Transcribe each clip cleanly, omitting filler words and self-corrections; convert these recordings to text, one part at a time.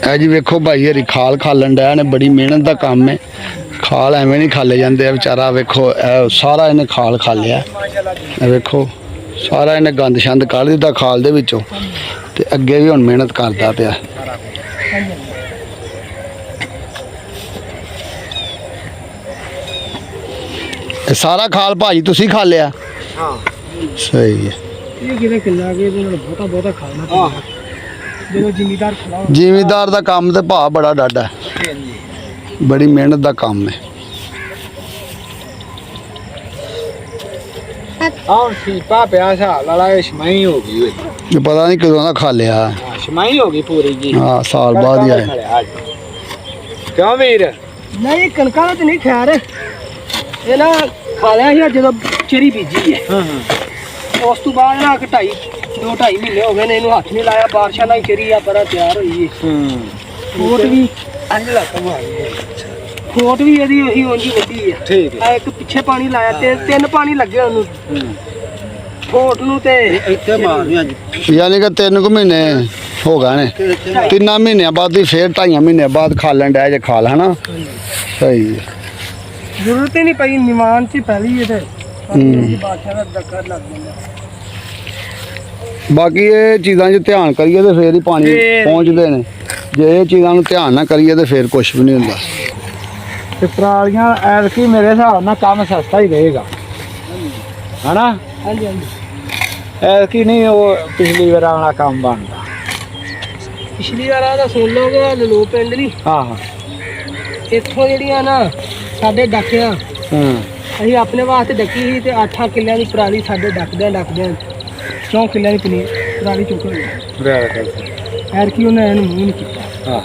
है जी वेखो भाई हरी खाल खालन डया ने, बड़ी मेहनत का काम है। खाल एवें नहीं खाले जाते बेचारा, वेखो सारा इन्हें खाल खा लिया। वेखो सारा इन्हें गंद शंद कढ़ दिता खाल दे विचों, ते अगे भी हुण मेहनत करदा पिया। सारा खाल भाजी तुसी खा लिया? हाँ सही है। ये किधर किला के बहुता बहुता खाना जो जिमीदार दा काम ते भाव बड़ा डाढा है, बड़ी मेहनत दा काम है। पता नहीं कदों दा खा लिया, छमाही हो गई पूरी जी। हाँ साल बाद ही आए। क्यों वीर? नहीं कनका तो नहीं खैर, ये ना खा लिया जो चेरी बीजी है। उस तो बाद ना 2-2.5 महीने हो गए ने इन्हू हाथ नहीं लाया, बारिशा ना चेरी आ पर तैयार हुई है। खोट भी खोट भी यदि वही ओंजी वड्डी है। ठीक है। एक पीछे पानी लाया ते 3 पानी लगे ओनू खोट नू ते इत्थे मारनिया जी, यानी कि 3 महीने हो गए ने। 3 महीने बाद ही फिर 2.5 महीने बाद खालन डे जे खाल है ना। सही है, जरूरत ही नहीं पई निमान सी पहली ये ते बादशाह दा डक्कर लग गया। बाकी ये चीज़ां 'च ध्यान करिए तो फिर ही पानी पहुँचते हैं, जे ये चीज़ां नूं ध्यान ना करिए तो फिर कुछ भी नहीं होंदा। ते परालियां ऐतकी मेरे हिसाब नाल काम सस्ता ही रहेगा, है ना? हाँ जी हाँ जी। ऐतकी नहीं वो पिछली बार वाला काम बनता। पिछली बार तो सुन लो ललो पिंड नहीं। हाँ हाँ। इत्थों ਜਿਹੜੀਆਂ ना ਸਾਡੇ ਡੱਕਿਆਂ ਅਸੀਂ ਆਪਣੇ ਵਾਸਤੇ ਡੱਕੀ ਸੀ ਤੇ 8 ਕਿੱਲਿਆਂ ਦੀ ਪਰਾਲੀ ਸਾਡੇ ਡੱਕਦਿਆਂ 9 ਕਿੱਲਿਆਂ ਦੀ ਪਰਾਲੀ ਚੁੱਕ ਲਈ। ਐਰ ਕੀ ਉਹਨੇ ਇਹਨੂੰ ਮੂੰਹ ਨਹੀਂ ਕੀਤਾ। ਹਾਂ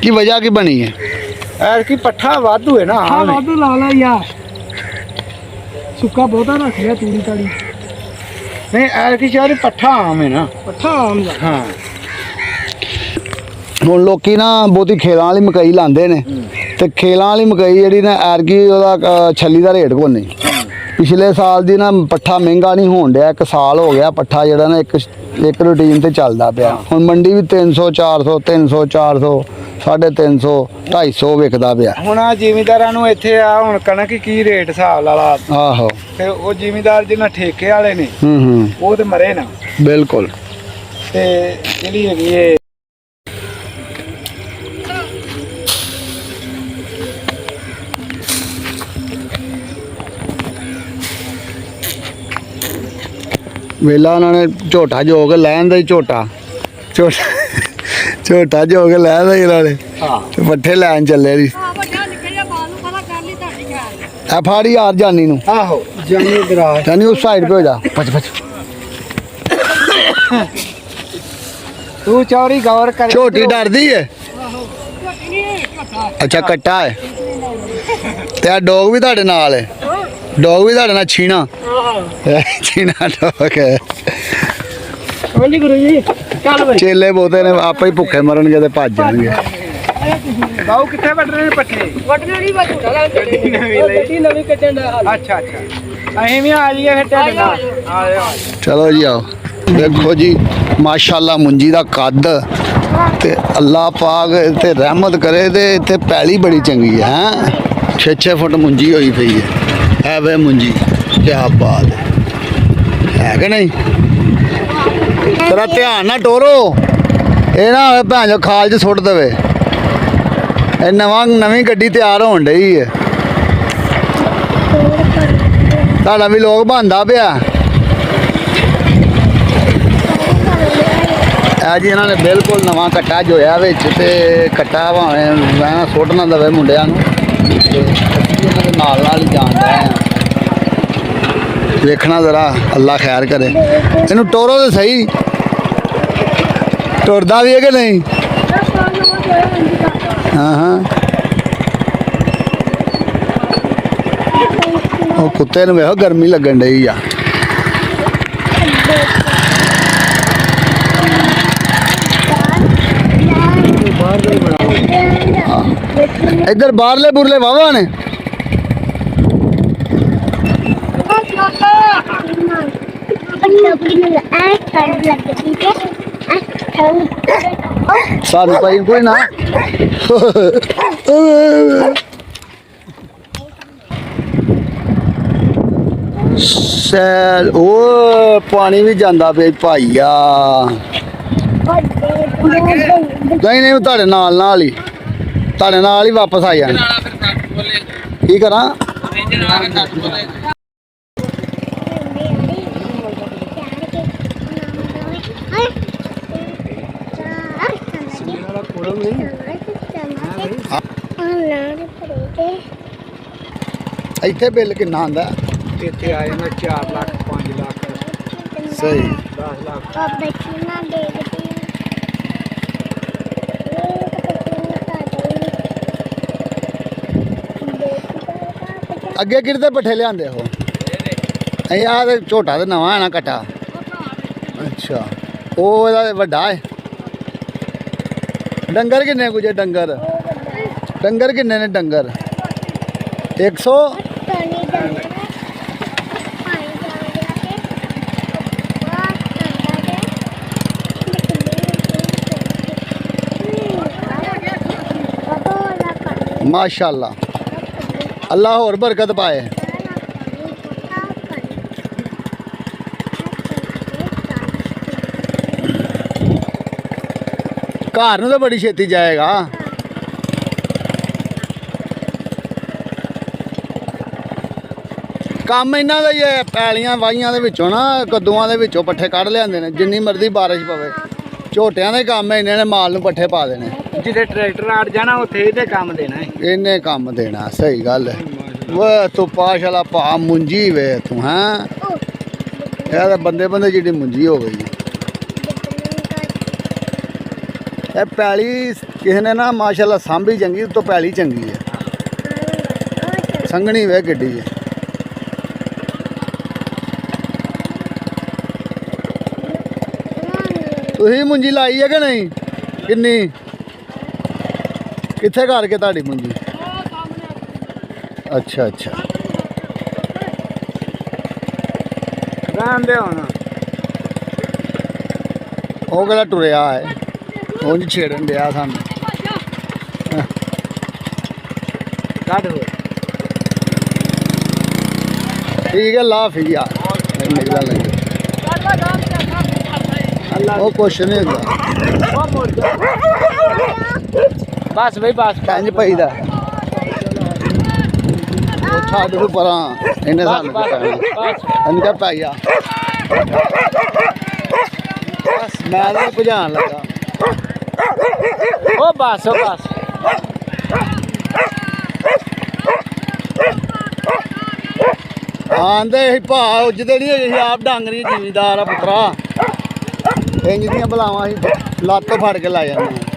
की वजह की बनी है? ऐर की पट्ठा वाधू है ना। हाँ वाधू ला ला यार, सुक्का बहुता रख लिया तूड़ी ताड़ी। नहीं ऐर की शायद पट्ठा आम है ना। पट्ठा आम दा। हाँ ਹੁਣ ਲੋਕੀ ਨਾ ਬਹੁਤੀ ਖੇਲਾਂ ਵਾਲੀ ਮਕਈ ਲਾਉਂਦੇ ਨੇ, ਤੇ ਖੇਲਾਂ ਵਾਲੀ ਮਕਈ ਜਿਹੜੀ ਨਾ ਐਰਗੀ ਉਹਦਾ ਛੱਲੀ ਦਾ ਰੇਟ ਕੋਈ ਨਹੀਂ। ਪਿਛਲੇ ਸਾਲ ਦੀ ਨਾ ਪੱਠਾ ਮਹਿੰਗਾ ਨਹੀਂ ਹੋਣ ਡਿਆ, 1 ਸਾਲ ਹੋ ਗਿਆ ਪੱਠਾ ਜਿਹੜਾ ਨਾ ਇੱਕ ਰੂਟੀਨ ਤੇ ਚੱਲਦਾ ਪਿਆ। ਹੁਣ ਮੰਡੀ ਵੀ 300 400 300 400 350 250 ਵਿਕਦਾ ਪਿਆ। ਹੁਣ ਆ ਜ਼ਿਮੀਂਦਾਰਾਂ ਨੂੰ ਇੱਥੇ ਆ ਹੁਣ ਕਣਕ ਕੀ ਰੇਟ ਹਿਸਾਬ ਲਾ ਆਹੋ, ਤੇ ਉਹ ਜ਼ਿਮੀਂਦਾਰ ਜਿਹਨਾਂ ਠੇਕੇ ਵਾਲੇ ਨੇ ਉਹ ਤੇ ਮਰੇ ਨਾ ਬਿਲਕੁਲ। ਤੇ ਜਿਹੜੀ ਹੈਗੀ ਇਹ ਵੇਲਾ ਉਹਨਾਂ ਨੇ ਝੋਟਾ ਜੋ ਕੇ ਲੈ ਆਂਦਾ, ਝੋਟਾ ਜੋ ਕੇ ਲੈ ਆਂਦਾ ਇਹਨਾਂ ਨੇ। ਤੇ ਪੱਠੇ ਲੈਣ ਚੱਲੇ ਜੀ। ਆ ਫਾੜੀ ਯਾਰ ਜਾਨੀ ਨੂੰ। ਆਹੋ ਜਾਨੀ ਦਰਾਜ ਜਾਨੀ ਉਸ ਸਾਈਡ पे हो जा। पच तू चौरी गौर कर। छोटी डरदी है? अच्छा कट्टा है ते आ डॉग भी ਤੁਹਾਡੇ ਨਾਲ है? डॉग भी ਤੁਹਾਡੇ ਨਾਲ ਛੀਣਾ? ਛੀਣਾ डॉग है। ਹਾਂਜੀ ਗੁਰੂ ਜੀ ਚੱਲ ਬਈ। ਚੇਲੇ ਬਹੁਤੇ ਨੇ ਆਪੇ ਹੀ ਭੁੱਖੇ ਮਰਨਗੇ ਤੇ ਭੱਜ ਜਾਣਗੇ। ਬਾਉ ਕਿੱਥੇ ਵੱਢ ਰਹੇ ਨੇ ਪੱਠੇ? ਵੱਢਣੇ ਨਹੀਂ ਬਸ ਝੂਟਾ ਲਾ ਗੱਡੀ ਨਵੀਂ ਕੱਢਣ ਦਾ। ਅੱਛਾ ਅੱਛਾ ਅਸੀਂ ਵੀ ਆ ਜਾਈਏ ਫਿਰ ਤੁਹਾਡੇ ਨਾਲ। ਆਓ ਚਲੋ ਜੀ ਆਓ। ਦੇਖੋ ਜੀ ਮਾਸ਼ਾਅੱਲਾ ਮੁੰਜੀ ਦਾ ਕੱਦ, ਤੇ ਅੱਲਾ ਪਾਕ ਤੇ ਰਹਿਮਤ ਕਰੇ ਤੇ ਇੱਥੇ ਪੈਲੀ ਬੜੀ ਚੰਗੀ ਹੈ। 6-6 ਫੁੱਟ ਮੁੰਜੀ ਹੋਈ ਪਈ ਹੈ ਵੇ ਮੁੰਜੀ, ਕਿਆ ਬਾਤ ਹੈ ਕਿ ਨਹੀਂ? ਤੇਰਾ ਧਿਆਨ ਨਾ ਟੋਰੋ, ਇਹ ਨਾ ਹੋਵੇ ਭੈਣ ਜੋ ਖਾਲ 'ਚ ਸੁੱਟ ਦੇਵੇ। ਇਹ ਨਵੀਂ ਗੱਡੀ ਤਿਆਰ ਹੋਣ ਡਈ ਹੈ, ਤੁਹਾਡਾ ਵੀ ਲੋਕ ਬਣਦਾ ਪਿਆ। ਇਹ ਜੀ ਇਹਨਾਂ ਨੇ ਬਿਲਕੁਲ ਨਵਾਂ ਕੱਟਾ ਜੋਇਆ ਵਿੱਚ, ਤੇ ਕੱਟਾ ਭਾਵੇਂ ਮੈਂ ਸੁੱਟ ਨਾ ਦੇਵੇ ਮੁੰਡਿਆਂ ਨੂੰ, ਤੇ ਅਸੀਂ ਇਹਨਾਂ ਦੇ ਨਾਲ ਨਾਲ ਹੀ ਜਾਣਦਾ ਹੈ। ਵੇਖਣਾ ਜ਼ਰਾ, ਅੱਲਾ ਖੈਰ ਕਰੇ। ਇਹਨੂੰ ਟੋਰੋ ਤੇ ਸਹੀ, ਟੁਰਦਾ ਵੀ ਹੈ ਕਿ ਨਹੀਂ? ਹਾਂ ਹਾਂ, ਉਹ ਕੁੱਤੇ ਨੂੰ ਵੇਖੋ ਗਰਮੀ ਲੱਗਣ ਡਈ ਆ। इधर बारले बुरले वावा ने ਸਾਨੂੰ ਪਈ ਕੋਈ ਨਾ ਸੈਲ ਉਹ ਪਾਣੀ ਵੀ ਜਾਂਦਾ ਪਿਆ ਭਾਈਆ ਨਹੀਂ ਨਹੀਂ ਤੁਹਾਡੇ ਨਾਲ ਹੀ ਵਾਪਸ ਆ ਜਾਣ ਕੀ ਕਰਾਂ ਇੱਥੇ ਬਿੱਲ ਕਿੰਨਾ ਆਂਦਾ ਇੱਥੇ ਆਏ ਨੇ 4 ਲੱਖ 5 ਲੱਖ ਸਹੀ 10 ਲੱਖ ਅੱਗੇ ਕਿਹਦੇ ਪੱਠੇ ਲਿਆਂਦੇ ਹੋ ਅਸੀਂ ਆਹ ਤੇ ਝੋਟਾ ਤੇ ਨਵਾਂ ਹੈ ਨਾ ਕਟਾ ਅੱਛਾ ਉਹ ਇਹਦਾ ਵੱਡਾ ਹੈ ਡੰਗਰ ਕਿੰਨੇ ਕੁਝ ਡੰਗਰ ਕਿੰਨੇ ਨੇ ਡੰਗਰ 100 माशाल्लाह अल्लाह और बरकत पाए घर ਨੂੰ ਤਾਂ ਬੜੀ ਛੇਤੀ ਜਾਏਗਾ ਕੰਮ ਇਹਨਾਂ ਦਾ ਹੀ ਹੈ ਪੈਲੀਆਂ ਵਾਹੀਆਂ ਦੇ ਵਿੱਚੋਂ ਨਾ ਕੱਦੂਆਂ ਦੇ ਵਿੱਚੋਂ ਪੱਠੇ ਕੱਢ ਲਿਆਂਦੇ ਨੇ ਜਿੰਨੀ ਮਰਜ਼ੀ ਬਾਰਿਸ਼ ਪਵੇ ਝੋਟਿਆਂ ਦੇ ਕੰਮ ਇਹਨਾਂ ਨੇ ਮਾਲ ਨੂੰ ਪੱਠੇ ਪਾ ਦੇਣੇ ਜਿੱਥੇ ਟਰੈਕਟਰ ਆੜ ਜਾਣਾ ਉੱਥੇ ਇਹਦੇ ਕੰਮ ਦੇਣਾ ਹੈ ਇਹਨੇ ਕੰਮ ਦੇਣਾ ਸਹੀ ਗੱਲ ਹੈ ਵੇ ਤੂੰ ਪਾਸ਼ਾਲਾ ਭਾ ਮੁੰਜੀ ਵੇ ਤੂੰ ਹੈਂ ਇਹ ਤਾਂ ਬੰਦੇ ਜਿਹੜੀ ਮੁੰਜੀ ਹੋ ਗਈ ਇਹ ਪੈਲੀ ਕਿਸੇ ਨੇ ਨਾ ਮਾਸ਼ਾਅੱਲਾ ਸਾਂਭੀ ਚੰਗੀ ਉਤੋਂ ਪੈਲੀ ਚੰਗੀ ਹੈ ਸੰਘਣੀ ਵੇ ਗੱਡੀ ਹੈ ਤੁਸੀਂ ਮੁੰਜੀ ਲਾਈ ਹੈ ਕਿ ਨਹੀਂ ਕਿੰਨੀ ਕਿੱਥੇ ਕਰਕੇ ਤੁਹਾਡੀ ਮੁੰਜੀ ਅੱਛਾ ਰਹਿਣ ਦੇ ਹੁਣ ਉਹ ਕਿਹੜਾ ਟੁਰਿਆ ਹੈ ਉਂਝ ਛੇੜਨ ਡਿਆ ਸਾਨੂੰ ਕੱਢ ਹੋ ਠੀਕ ਹੈ ਲਾਫੀ ਯਾਰ ਨਿਕਲਣ ਲੱਗੇ ਉਹ ਕੁਛ ਨਹੀਂ ਹੁੰਦਾ ਬਸ ਬਈ ਬਸ ਕੰਜ ਪਈਦਾ ਉਹ ਛੱਡ ਨੂੰ ਪਰਾਂ ਇਹਨੇ ਸਾਨੂੰ ਇਹਨੂੰ ਕਹ ਪਾਈਆ ਬਸ ਮੈਂ ਤਾਂ ਭਜਾਣ ਲੱਗਾ ਉਹ ਬਸ ਆਂਦੇ ਸੀ ਭਾ ਉਜਦੇ ਨਹੀਂ ਅਸੀਂ ਆਪ ਡਾਂਗਰੀ ਜ਼ਿਮੀਦਾਰ ਆ ਪੁੱਤਰਾ ਇੰਜ ਦੀਆਂ ਬਲਾਵਾਂ ਅਸੀਂ ਲੱਤ ਫੜ ਕੇ ਲਾ ਜਾਂਦੇ ਹਾਂ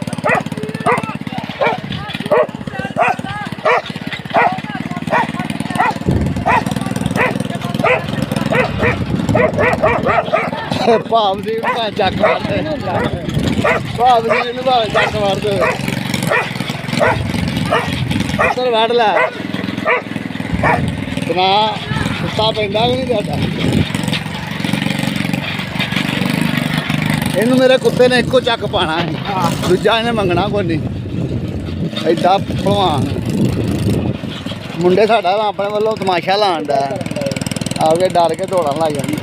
ਭਾਵ ਜੀ ਨੂੰ ਚੱਕ ਮਾਰਦੇ ਭਾਵ ਜੀ ਨੂੰ ਚੱਕ ਮਾਰਦੇ ਉੱਤਰ ਵੜ ਲੈ ਤਨਾ ਸੁੱਤਾ ਪੈਂਦਾ ਵੀ ਨਹੀਂ ਤੁਹਾਡਾ ਇਹਨੂੰ ਮੇਰੇ ਕੁੱਤੇ ਨੇ ਇੱਕੋ ਚੱਕ ਪਾਣਾ ਹੈ ਦੂਜਾ ਇਹਨੇ ਮੰਗਣਾ ਕੋਈ ਨਹੀਂ ਐਡਾ ਭਲਵਾਨ ਮੁੰਡੇ ਸਾਡਾ ਆਪਣੇ ਵੱਲੋਂ ਤਮਾਸ਼ਾ ਲਾਉਣ ਦਾ ਆਗੇ ਡਰ ਕੇ ਦੌੜਨ ਲੱਗ ਜਾਂਦੀ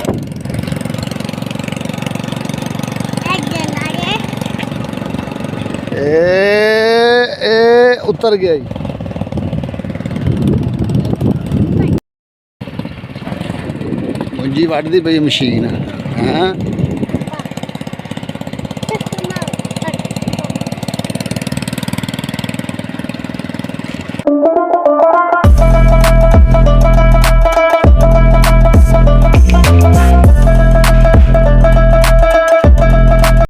ਇਹ ਉਤਰ ਗਿਆ ਜੀ ਮੁੰਜੀ ਵੱਢਦੀ ਪਈ ਮਸ਼ੀਨ ਹਾਂ